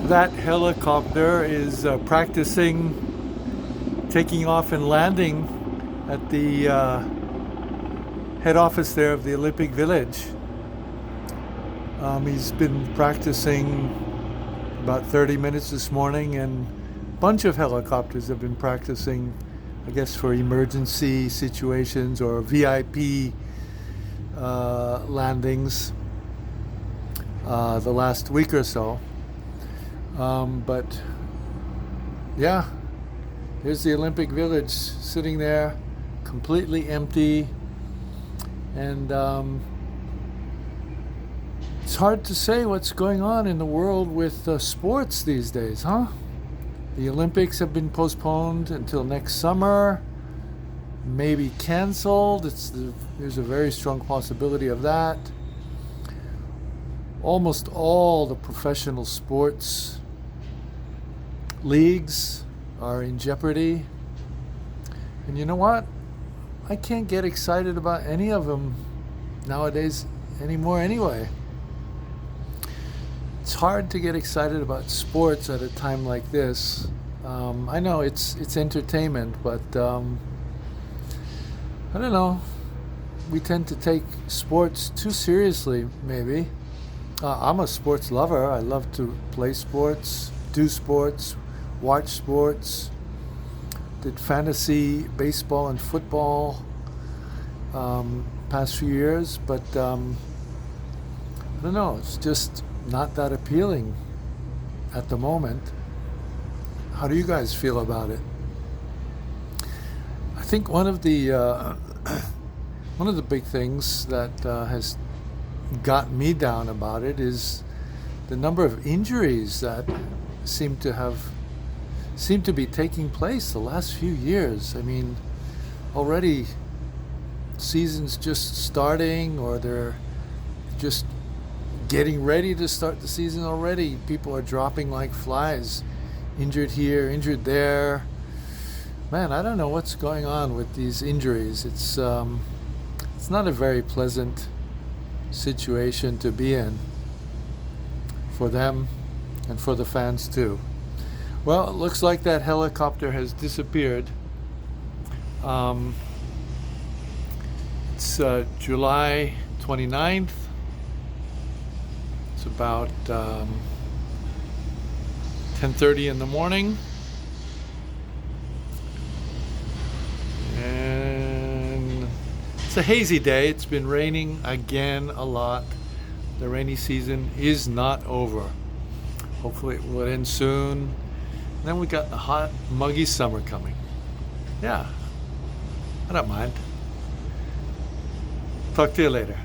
That helicopter is practicing taking off and landing at the head office there of the Olympic Village. He's been practicing about 30 minutes this morning, and a bunch of helicopters have been practicing, I guess, for emergency situations or VIP landings the last week or so. But yeah, there's the Olympic Village sitting there completely empty, and it's hard to say what's going on in the world with sports these days, huh? The Olympics have been postponed until next summer, maybe canceled. There's a very strong possibility of that. Almost all the professional sports leagues are in jeopardy. And you know what? I can't get excited about any of them nowadays anymore anyway. It's hard to get excited about sports at a time like this. I know it's entertainment, but I don't know. We tend to take sports too seriously, maybe. I'm a sports lover. I love to play sports, do sports, watch sports. Did fantasy baseball and football past few years, but I don't know. It's just not that appealing at the moment. How do you guys feel about it? I think one of the big things that has got me down about it is the number of injuries that seem to be taking place the last few years. I mean, already seasons just starting, or they're just getting ready to start the season already. People are dropping like flies, injured here, injured there. Man, I don't know what's going on with these injuries. It's not a very pleasant situation to be in for them and for the fans too. Well, it looks like that helicopter has disappeared. It's July 29th. It's about 10:30 in the morning. And it's a hazy day. It's been raining again a lot. The rainy season is not over. Hopefully it will end soon. And then we got the hot, muggy summer coming. Yeah, I don't mind. Talk to you later.